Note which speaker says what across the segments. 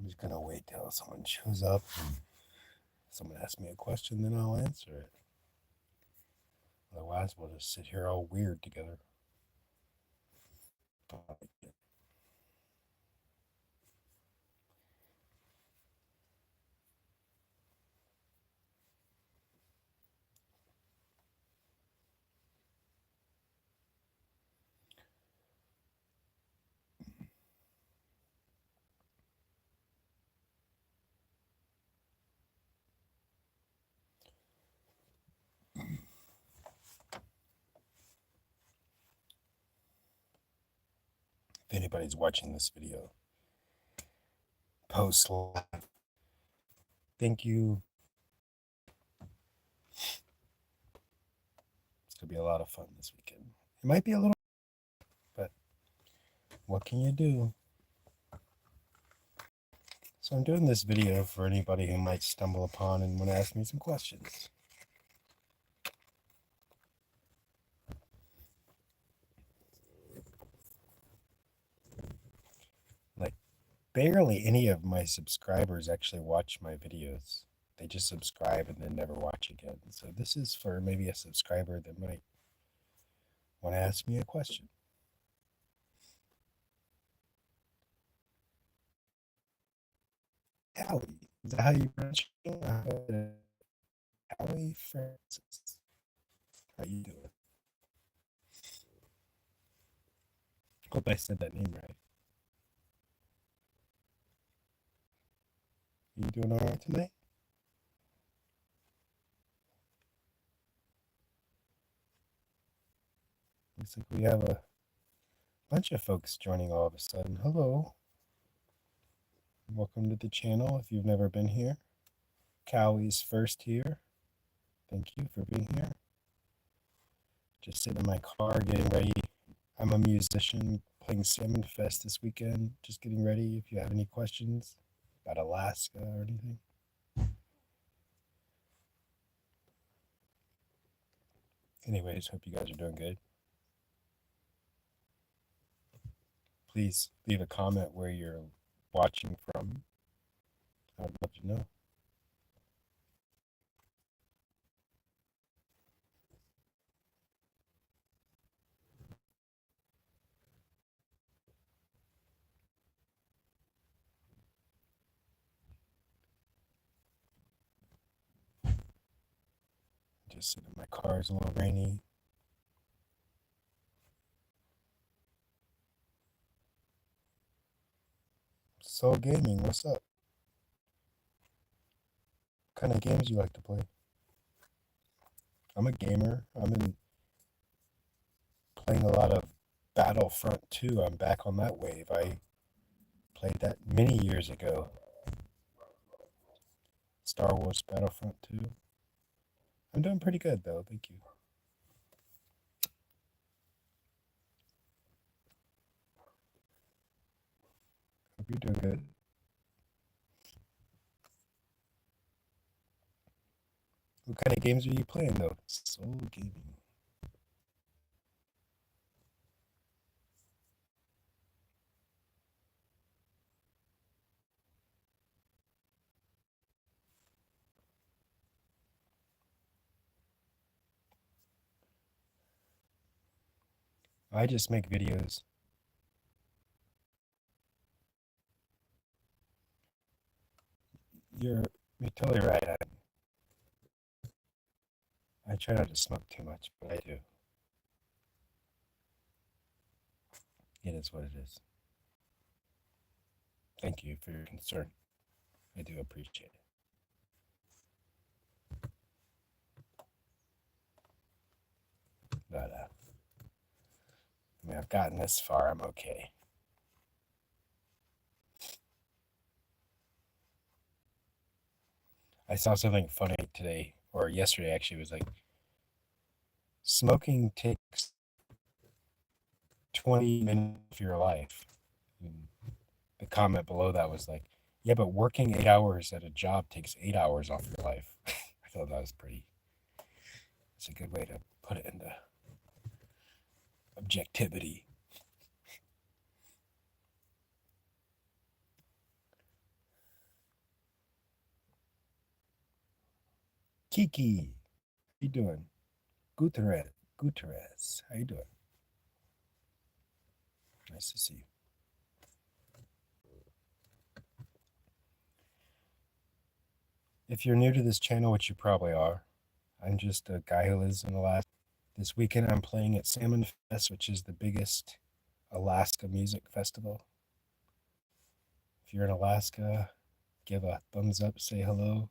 Speaker 1: I'm just gonna wait till someone shows up and someone asks me a question, then I'll answer it. Otherwise, we'll just sit here all weird together. If anybody's watching this video, post live. Thank you. It's gonna be a lot of fun this weekend. It might be a little, but what can you do? So I'm doing this video for anybody who might stumble upon and want to ask me some questions. Like, barely any of my subscribers actually watch my videos. They just subscribe and then never watch again. So this is for maybe a subscriber that might want to ask me a question. Howie, is that how you pronounce your name? Howie Francis. How you doing? Hope I said that name right. You doing all right tonight? Looks like we have a bunch of folks joining all of a sudden. Hello. Welcome to the channel if you've never been here. Cowie's first here. Thank you for being here. Just sitting in my car getting ready. I'm a musician playing Salmon Fest this weekend. Just getting ready if you have any questions about Alaska or anything. Anyways, hope you guys are doing good. Please leave a comment where you're watching from. I'd love to know. Just sitting in my car, it's a little rainy. Soul Gaming, what's up? What kind of games do you like to play? I'm a gamer. Playing a lot of Battlefront 2. I'm back on that wave. I played that many years ago. Star Wars Battlefront 2. I'm doing pretty good though, thank you. Hope you're doing good. What kind of games are you playing though? Soul Gaming. I just make videos. You're totally right. I try not to smoke too much, but I do. It is what it is. Thank you for your concern. I do appreciate it. But I mean, I've gotten this far. I'm okay. I saw something funny today, or yesterday actually. It was like, smoking takes 20 minutes of your life. And the comment below that was like, yeah, but working 8 hours at a job takes 8 hours off your life. I thought that was it's a good way to put it into objectivity. Kiki, how you doing? Gutierrez, how you doing? Nice to see you. If you're new to this channel, which you probably are, I'm just a guy who lives in Alaska. This weekend I'm playing at Salmon Fest, which is the biggest Alaska music festival. If you're in Alaska, give a thumbs up, say hello.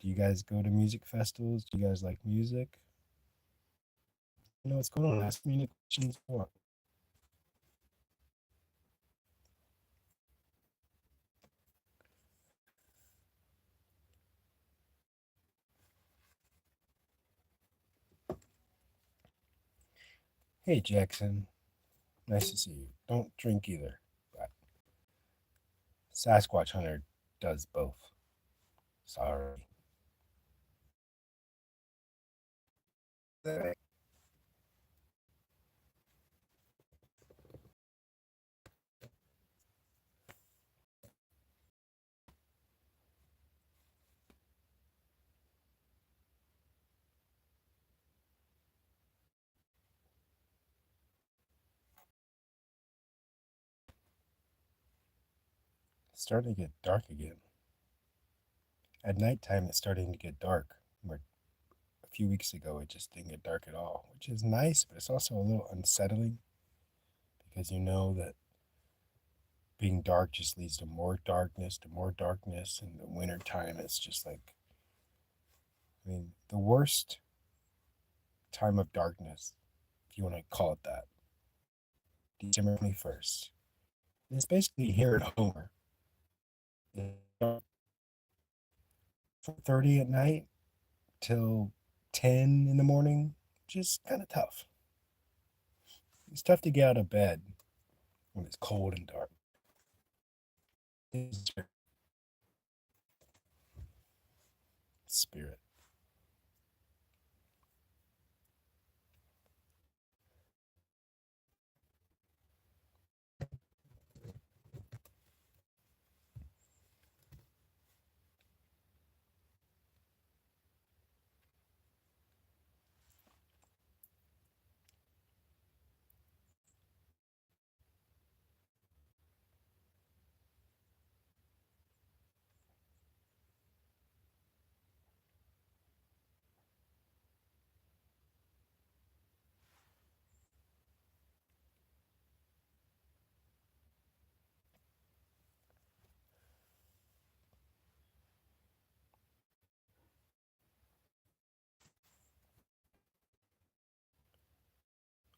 Speaker 1: Do you guys go to music festivals? Do you guys like music? You know what's going on? Ask me any questions you want. Hey, Jackson. Nice to see you. Don't drink either. But Sasquatch Hunter does both. Sorry. It's starting to get dark again. At nighttime, it's starting to get dark. Where a few weeks ago, it just didn't get dark at all, which is nice, but it's also a little unsettling because you know that being dark just leads to more darkness, and the winter time, it's just like, I mean, the worst time of darkness, if you want to call it that, December 21st. It's basically here at Homer. 4:30 at night till 10 in the morning, which is kind of tough. It's tough to get out of bed when it's cold and dark. Spirit.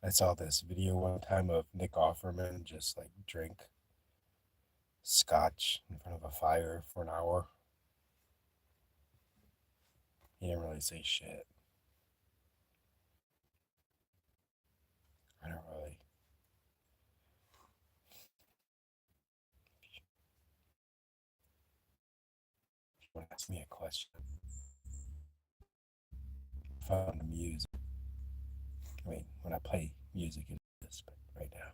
Speaker 1: I saw this video one time of Nick Offerman just like drink scotch in front of a fire for an hour. He didn't really say shit. I don't really. If you want to ask me a question, found the music. I mean, when I play music, it is, but right now.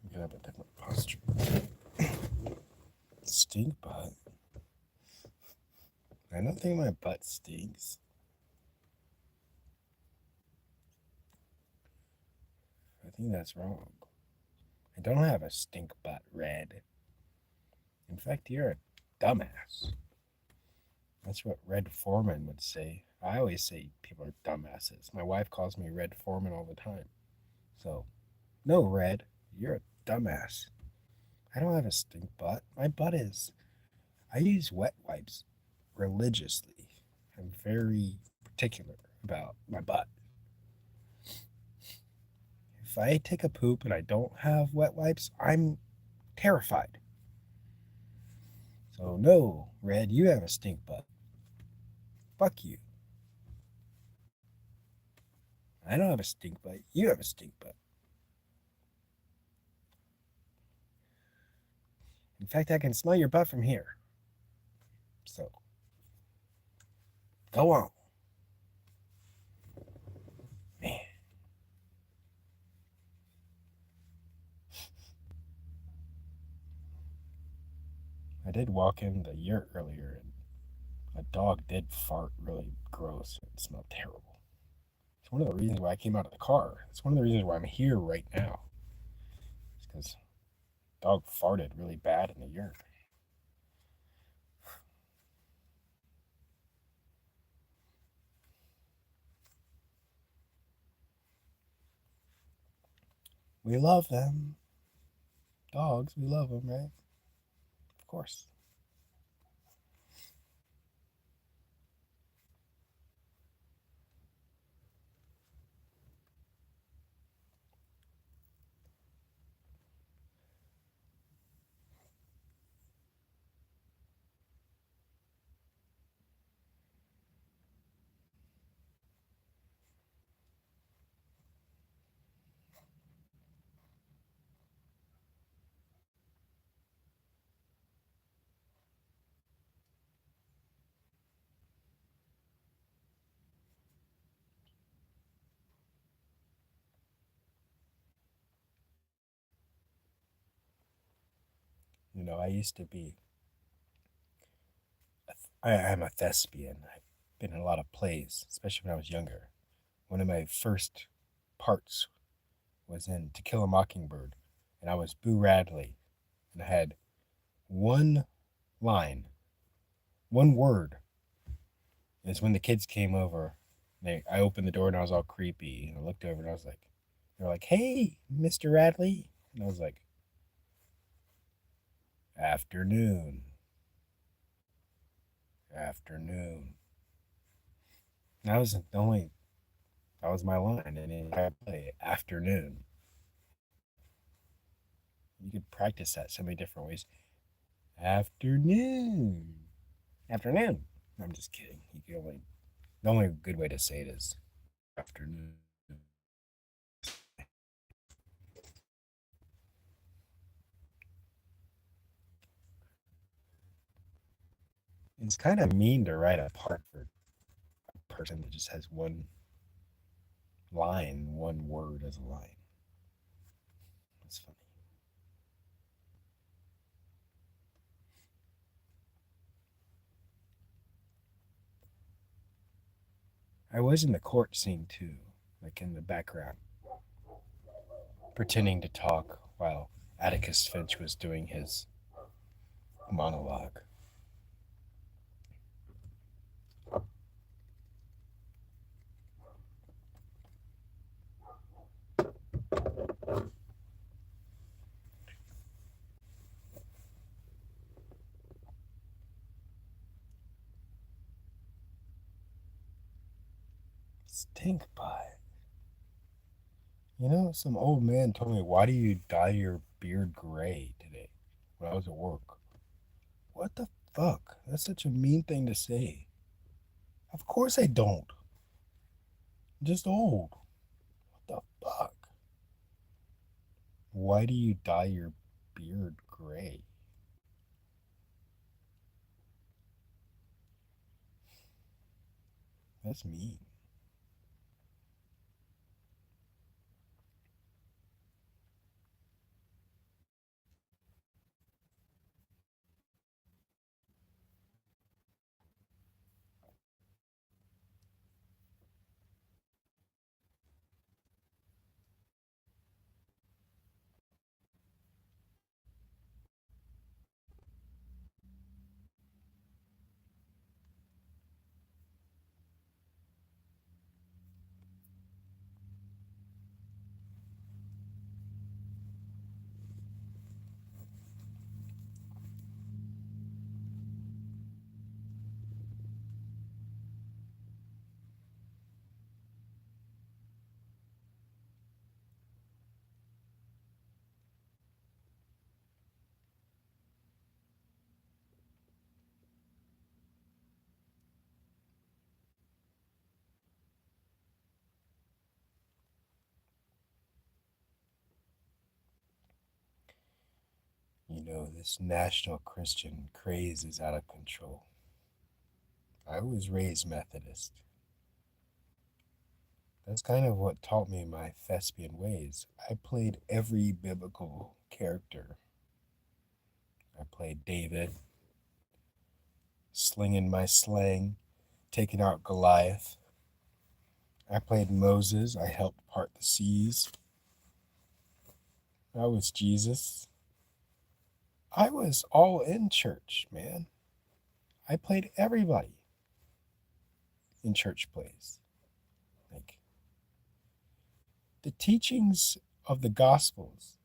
Speaker 1: I'm gonna have a different posture. Stink butt. I don't think my butt stinks. I think that's wrong. I don't have a stink butt, Red. In fact, you're a dumbass. That's what Red Foreman would say. I always say people are dumbasses. My wife calls me Red Foreman all the time. So, no, Red, you're a dumbass. I don't have a stink butt. My butt is. I use wet wipes religiously. I'm very particular about my butt. if I take a poop and I don't have wet wipes, I'm terrified. So no, Red, you have a stink butt. Fuck you. I don't have a stink butt. You have a stink butt. In fact, I can smell your butt from here. So, go on. Man. I did walk in the yurt earlier and a dog did fart really gross and smelled terrible. It's one of the reasons why I came out of the car. It's one of the reasons why I'm here right now. It's because dog farted really bad in the yurt. We love them. Dogs, we love them, right? Of course. You know, I used to be, I'm a thespian. I've been in a lot of plays, especially when I was younger. One of my first parts was in To Kill a Mockingbird, and I was Boo Radley, and I had one line, one word. It's when the kids came over. I opened the door and I was all creepy, and I looked over and I was like, they're like, "Hey, Mr. Radley," and I was like, "Afternoon, afternoon." And that was the only. That was my line in the entire play. Afternoon. You could practice that so many different ways. Afternoon. Afternoon. I'm just kidding. You can only the only good way to say it is afternoon. It's kind of mean to write a part for a person that just has one line, one word as a line. That's funny. I was in the court scene too, like in the background, pretending to talk while Atticus Finch was doing his monologue. Stink butt. You know, some old man told me, "Why do you dye your beard gray today?" when I was at work. What the fuck? That's such a mean thing to say. Of course I don't. I'm just old. What the fuck? Why do you dye your beard gray? That's mean. Yo, this national Christian craze is out of control. I was raised Methodist. That's kind of what taught me my thespian ways. I played every biblical character. I played David, slinging my sling, taking out Goliath. I played Moses. I helped part the seas. I was Jesus. I was all in church, man. I played everybody in church plays. Like, the teachings of the Gospels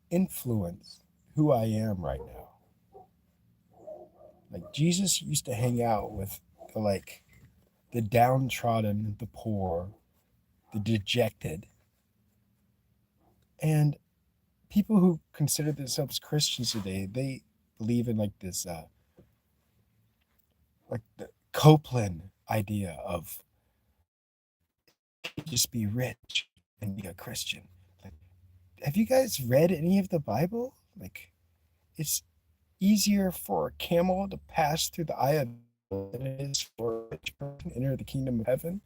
Speaker 1: influence who I am right now. Like, Jesus used to hang out with the downtrodden, the poor, the dejected, and people who consider themselves Christians today. They believe in this like the Copeland idea of just be rich and be a Christian. Like, have you guys read any of the Bible? Like, it's easier for a camel to pass through the eye of than it is for a rich person to enter the kingdom of heaven.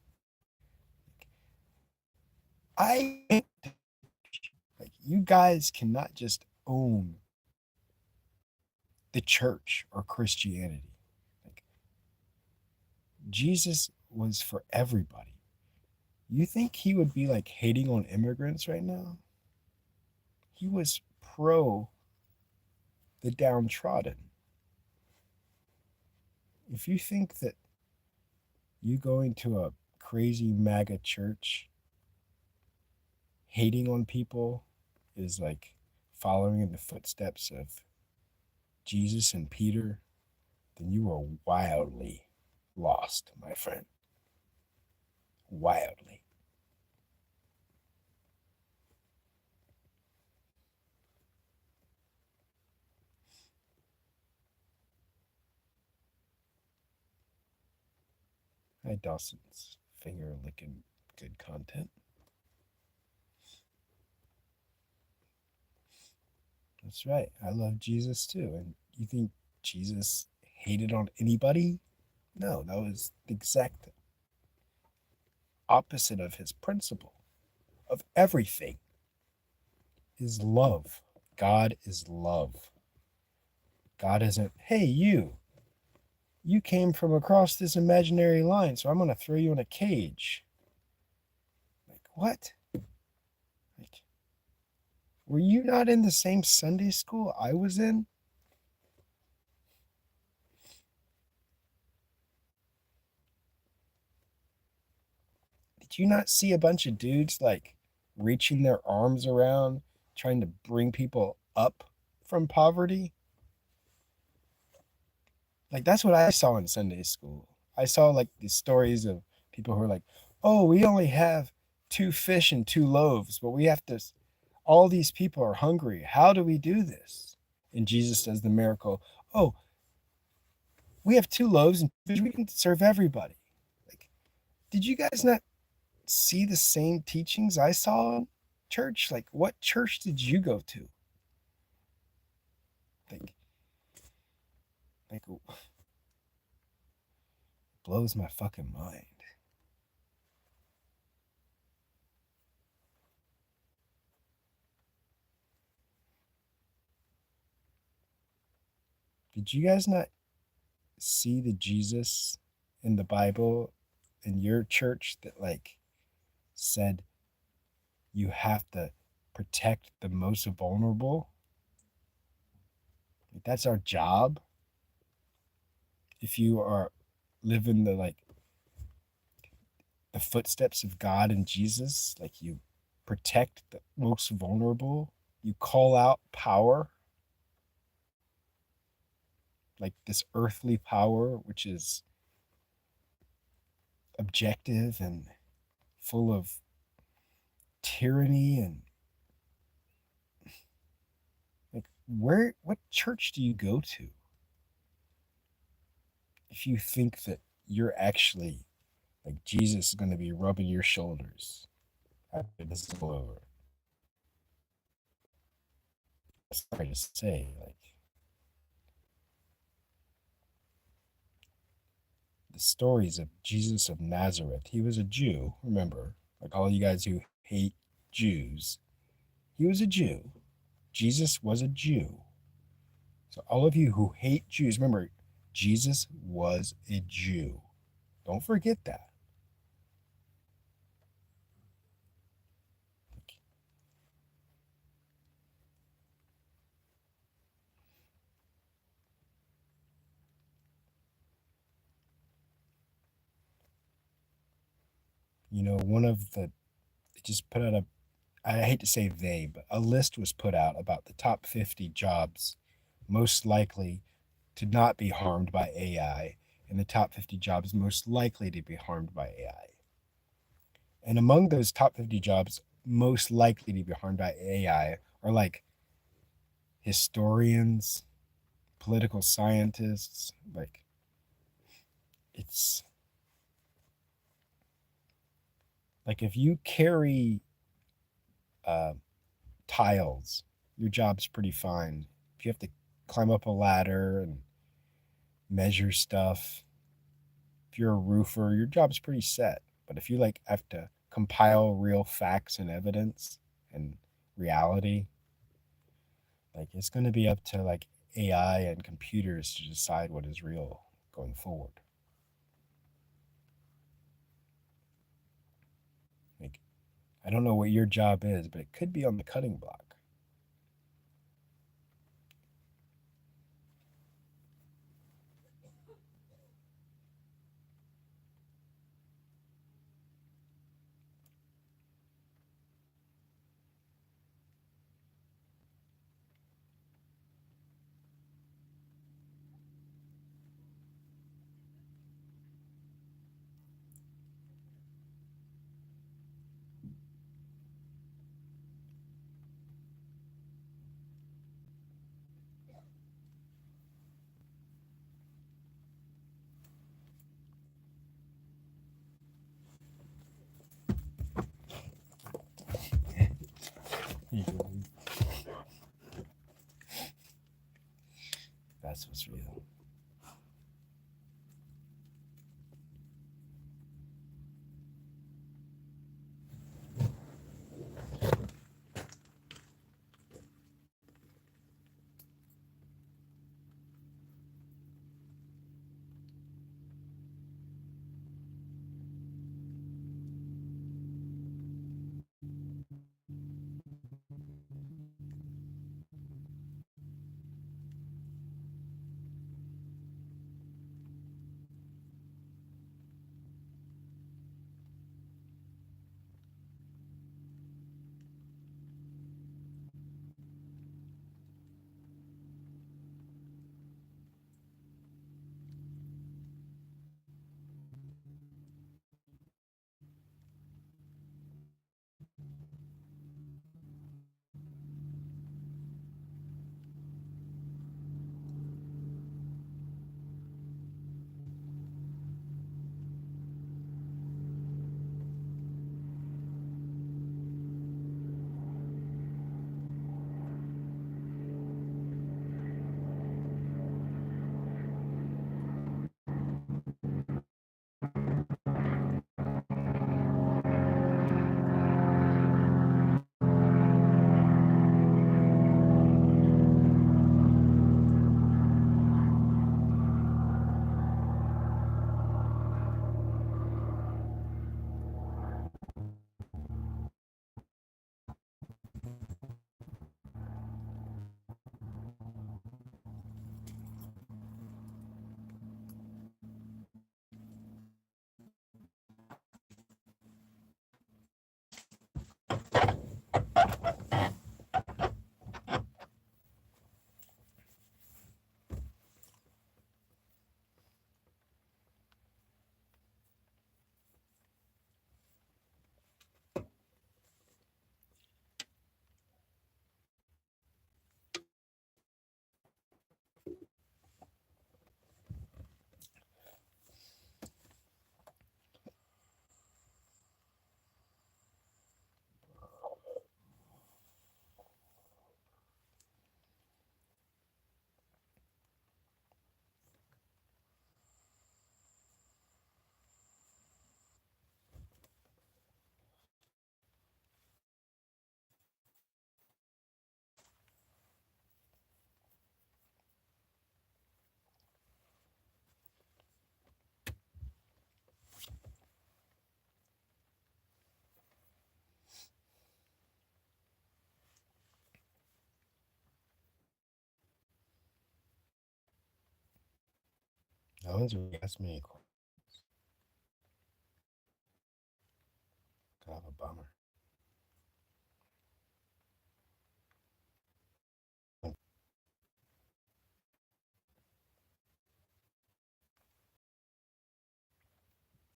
Speaker 1: You guys cannot just own the church or Christianity. Like, Jesus was for everybody. You think he would be hating on immigrants right now? He was pro the downtrodden. If you think that you going to a crazy MAGA church hating on people is like following in the footsteps of Jesus and Peter, then you are wildly lost, my friend. Wildly. Hi, Dawson's finger licking good content. That's right. I love Jesus too. And you think Jesus hated on anybody? No, that was the exact opposite of his principle of everything is love. God is love. God isn't, hey, you came from across this imaginary line, so I'm going to throw you in a cage. Like, what? Like, were you not in the same Sunday school I was in? Did you not see a bunch of dudes reaching their arms around, trying to bring people up from poverty? That's what I saw in Sunday school. I saw these stories of people who are like, oh, we only have 2 fish and 2 loaves, but we have to, all these people are hungry. How do we do this? And Jesus does the miracle. Oh, we have 2 loaves and 2 fish. We can serve everybody. Did you guys not see the same teachings I saw in church? What church did you go to? Blows my fucking mind. Did you guys not see the Jesus in the Bible in your church that said you have to protect the most vulnerable? That's our job. If you are living the footsteps of God and Jesus, you protect the most vulnerable, you call out power, this earthly power, which is objective and full of tyranny. And what church do you go to if you think that you're actually Jesus is going to be rubbing your shoulders after this is all over? Sorry to say, the stories of Jesus of Nazareth. He was a Jew, remember, like all you guys who hate Jews. He was a Jew. Jesus was a Jew. So all of you who hate Jews, remember, Jesus was a Jew. Don't forget that. You know, one of the, they just put out a, I hate to say they, but a list was put out about the top 50 jobs most likely to not be harmed by AI and the top 50 jobs most likely to be harmed by AI. And among those top 50 jobs most likely to be harmed by AI are like historians, political scientists, like it's like if you carry uh, tiles, your job's pretty fine. If you have to climb up a ladder and measure stuff, if you're a roofer, your job's pretty set. But if you like have to compile real facts and evidence and reality, like it's going to be up to like AI and computers to decide what is real going forward. Like I don't know what your job is, but it could be on the cutting block. That's what's real. No one's really asked me any questions.